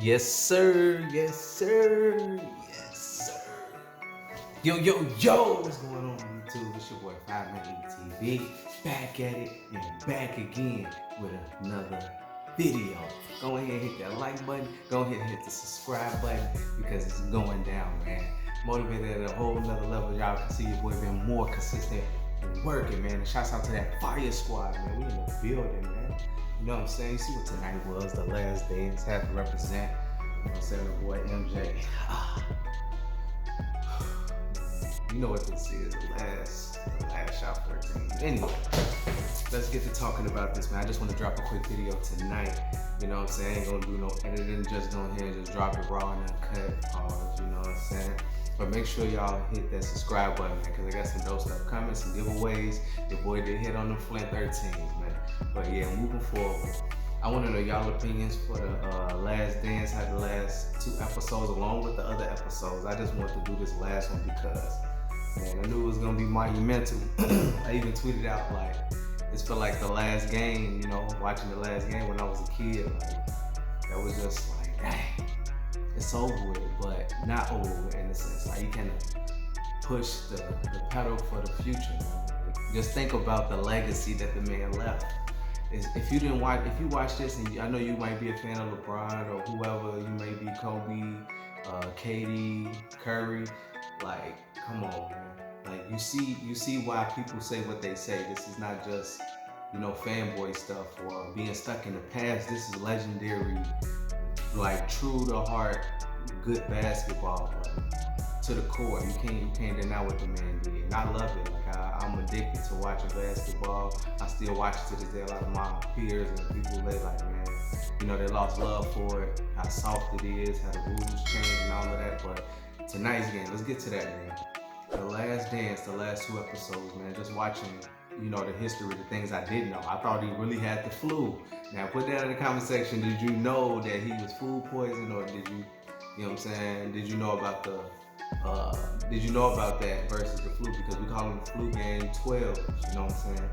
Yes, sir. Yes, sir. Yes, sir. Yo, yo, yo. What's going on YouTube? It's your boy Fireman TV. Back at it and back again with another video. Go ahead and hit that like button. Go ahead and hit the subscribe button because it's going down, man. Motivated at a whole nother level. Y'all can see your boy being more consistent and working, man. And shouts out to that Fire Squad, man. We in the building, man. You know what I'm saying? You see what tonight was, the last dance, had to represent. You know what I'm saying, the boy MJ. You know what this is, the last shot for a team. Anyway, let's get to talking about this, man. I just want to drop a quick video tonight. You know what I'm saying? Ain't gonna do no editing, just go ahead and just drop it raw and uncut, pause, you know what I'm saying? But make sure y'all hit that subscribe button, man, because I got some dope stuff coming, some giveaways. Your boy did hit on the Flint 13s, man. But yeah, moving forward, I want to know y'all opinions for the last dance. Had the last 2 episodes along with the other episodes. I just want to do this last one because, man, I knew it was gonna be monumental. I even tweeted out like, this felt like the last game, you know, watching the last game when I was a kid. Like, that was just like, dang, it's over with, but not over with in a sense. Like, you can push the pedal for the future, man. Like, just think about the legacy that the man left. If you watch this, and I know you might be a fan of LeBron or whoever, you may be Kobe, KD, Curry, like, come on, man. Like, you see why people say what they say. This is not just, you know, fanboy stuff or being stuck in the past. This is legendary, like, true to heart, good basketball, like, to the core. You can't deny what the man did. And I love it. Like, I'm addicted to watching basketball. I still watch it to this day. A lot of my peers and people, they like, man, you know, they lost love for it, how soft it is, how the rules change and all of that. But tonight's game, let's get to that, man. The last dance, the last 2 episodes, man, just watching, you know, the history, the things I didn't know. I thought he really had the flu. Now, put that in the comment section. Did you know that he was food poisoned, or did you know what I'm saying? Did you know about that versus the flu? Because we call him the flu game 12. You know what I'm saying?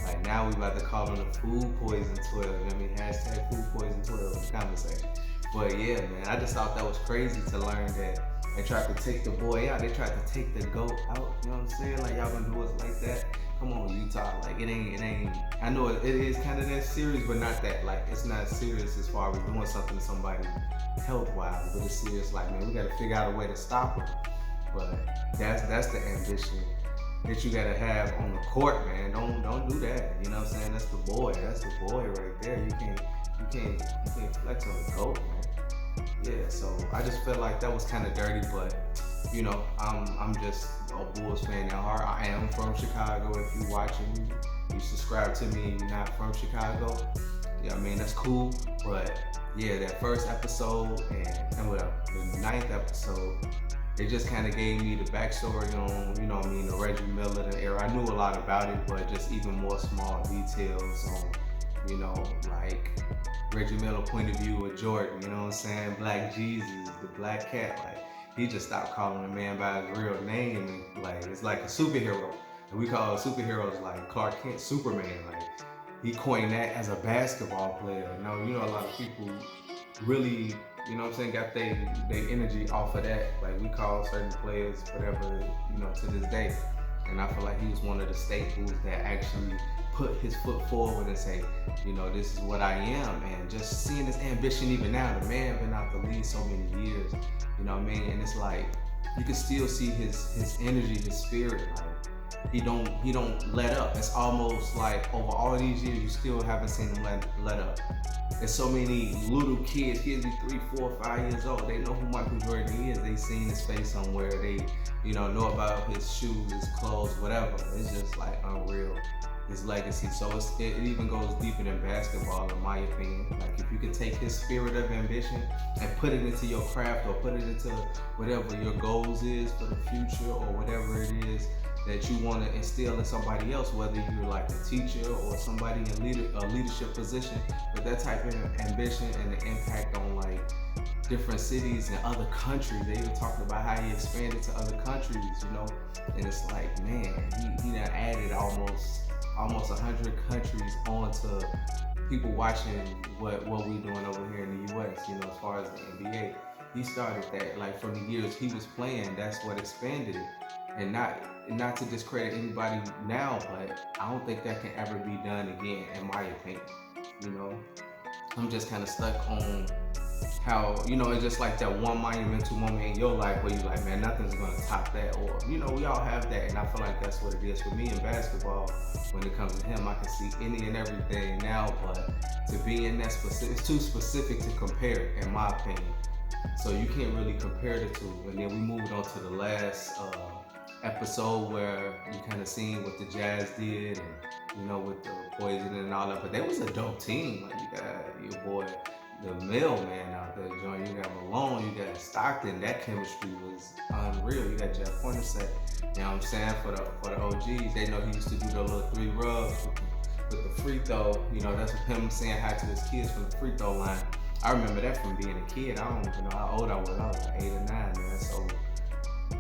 Like, now we about to call him the food poison 12. You know what I mean? Hashtag food poison 12 in the comment section. But yeah, man, I just thought that was crazy to learn that they tried to take the boy out. They tried to take the GOAT out. You know what I'm saying? Like, y'all gonna do us like that? Come on, Utah. Like, it ain't. I know it is kind of that serious, but not that. Like, it's not serious as far as doing something to somebody health-wise, but it's serious. Like, man, we gotta figure out a way to stop him. But that's the ambition that you gotta have on the court, man. Don't do that. You know what I'm saying? That's the boy. That's the boy right there. You can't flex on the GOAT, man. Yeah, so I just felt like that was kind of dirty, but you know, I'm just a Bulls fan at heart. I am from Chicago. If you're watching, you subscribe to me and you're not from Chicago. Yeah, I mean, that's cool. But yeah, that first episode and well, the 9th episode, it just kind of gave me the backstory on, you know what I mean, the Reggie Miller era. I knew a lot about it, but just even more small details on, you know, like Reggie Miller point of view with Jordan, you know what I'm saying? Black Jesus, the black cat, like, he just stopped calling a man by his real name, and like, it's like a superhero. And we call superheroes like Clark Kent, Superman. Like, he coined that as a basketball player. Now, you know, a lot of people really, you know what I'm saying, got their energy off of that. Like, we call certain players whatever, you know, to this day. And I feel like he was one of the staples that actually put his foot forward and say, you know, this is what I am. And just seeing this ambition even now, the man been out the league so many years, you know what I mean? And it's like, you can still see his energy, his spirit. Like, he don't let up. It's almost like over all these years, you still haven't seen him let up. There's so many little kids be 3, 4, 5 years old. They know who Michael Jordan is. They seen his face somewhere. They, you know about his shoes, his clothes, whatever. It's just like unreal, his legacy. So it even goes deeper than basketball, in my opinion. Like, if you can take his spirit of ambition and put it into your craft, or put it into whatever your goals is for the future, or whatever it is that you want to instill in somebody else, whether you're like a teacher or somebody in a leadership position, but that type of ambition and the impact on like different cities and other countries. They even talked about how he expanded to other countries, you know, and it's like, man, he done added almost 100 countries onto people watching what we doing over here in the U.S. You know, as far as the NBA, he started that. Like from the years he was playing, that's what expanded it. And not to discredit anybody now, but I don't think that can ever be done again, in my opinion. You know, I'm just kind of stuck on how, you know, it's just like that one monumental moment in your life where you're like, man, nothing's gonna top that. Or, you know, we all have that, and I feel like that's what it is for me in basketball. When it comes to him, I can see any and everything now, but to be in that specific, it's too specific to compare, in my opinion. So you can't really compare the two. And then we moved on to the last episode where you kind of seen what the Jazz did, and you know, with the Poison and all that. But they was a dope team. Like, you got your boy, the mailman out there, John. You got Malone, you got Stockton. That chemistry was unreal. You got Jeff Hornacek. You know what I'm saying? For the OGs, they know he used to do the little 3 rubs with the free throw. You know, that's him saying hi to his kids from the free throw line. I remember that from being a kid. I don't even know how old I was. I was like 8 or 9, man. So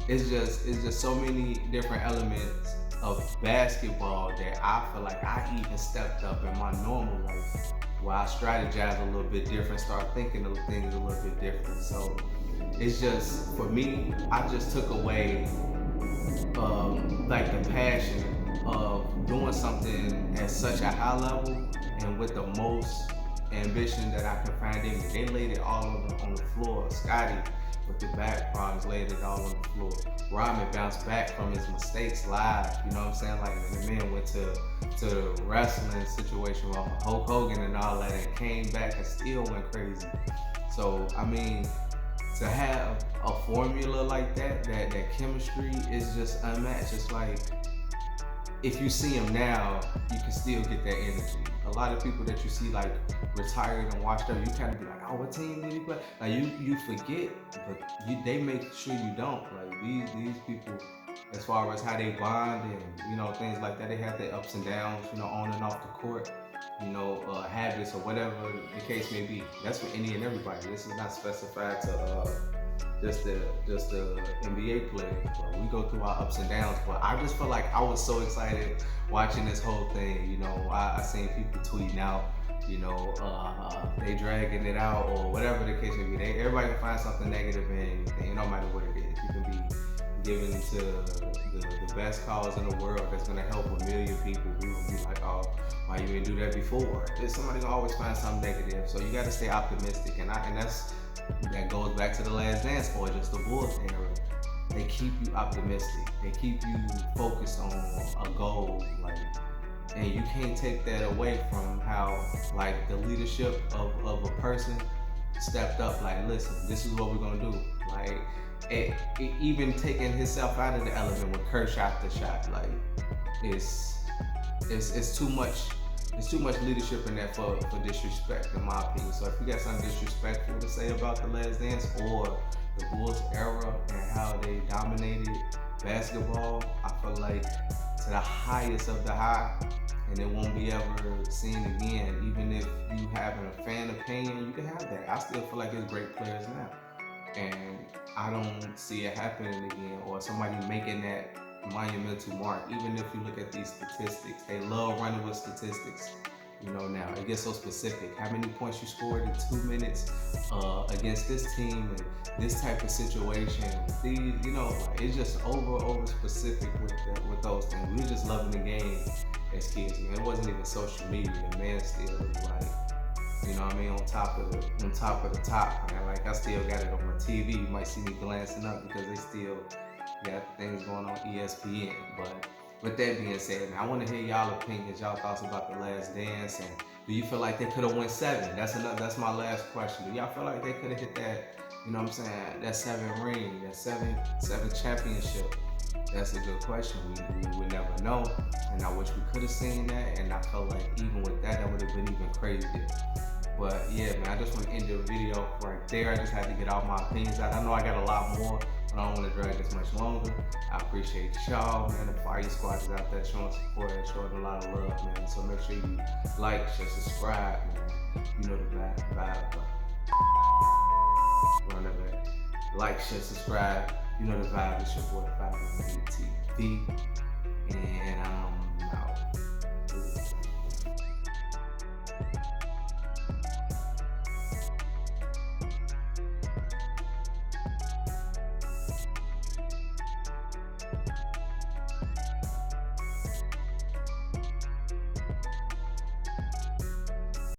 it's just so many different elements of basketball that I feel like I even stepped up in my normal life, where I strategize a little bit different, start thinking of things a little bit different. So it's just, for me, I just took away like the passion of doing something at such a high level and with the most ambition that I can find in me. They laid it all on the floor. Scotty, with the back problems, laid it all on the floor. Rodman bounced back from his mistakes live. You know what I'm saying? Like, when the man went to the wrestling situation with Hulk Hogan and all that, and came back and still went crazy. So, I mean, to have a formula like that chemistry is just unmatched. It's like, if you see him now, you can still get that energy. A lot of people that you see like retired and washed up, you kind of be like, oh, what team did he play? Like, you forget, but they make sure you don't. Like, these people, as far as how they bond and, you know, things like that, they have their ups and downs, you know, on and off the court, you know, habits or whatever the case may be. That's for any and everybody. This is not specified to just the NBA players, but we go through our ups and downs. But I just feel like I was so excited watching this whole thing. You know, I seen people tweeting out, you know, they dragging it out or whatever the case may be. Everybody can find something negative in anything, no matter what it is. You can be given to the best cause in the world that's gonna help a million people. We will be like, oh, why you didn't do that before? There's somebody gonna always find something negative. So you gotta stay optimistic, and that goes back to the Last Dance or just the Bulls era. They keep you optimistic. They keep you focused on a goal, like, and you can't take that away from how, like, the leadership of a person stepped up. Like, listen, this is what we're gonna do. Like, it even taking himself out of the element when Kerr shot the shot. Like, it's too much. There's too much leadership in that for disrespect, in my opinion. So if you got something disrespectful to say about the Last Dance or the Bulls era and how they dominated basketball, I feel like to the highest of the high, and it won't be ever seen again. Even if you have a fan opinion, you can have that. I still feel like there's great players now, and I don't see it happening again, or somebody making that monumental mark. Even if you look at these statistics, they love running with statistics. You know, now it gets so specific. How many points you scored in 2 minutes against this team and this type of situation. These, you know, it's just over specific with those things. We were just loving the game as kids, man. It wasn't even social media. The man still was like, you know what I mean, on top of the top, man. Like, I still got it on my TV. You might see me glancing up because they still got things going on ESPN. But with that being said, man, I want to hear y'all opinions, y'all thoughts about the Last Dance, and do you feel like they could have won 7? That's my last question. Do y'all feel like they could have hit that, you know what I'm saying, that 7 ring, that 7 championship? That's a good question. We would never know, and I wish we could have seen that, and I felt like even with that would have been even crazier. But yeah, man, I just want to end the video right there. I just had to get all my opinions out. I know I got a lot more, but I don't want to drag this much longer. I appreciate y'all, man. The Fire Squad is out there showing support and showing a lot of love, man. So make sure you like, share, subscribe, man. You know the vibe. Run that back. Like, share, subscribe. You know the vibe. It's your boy Fireman TV. And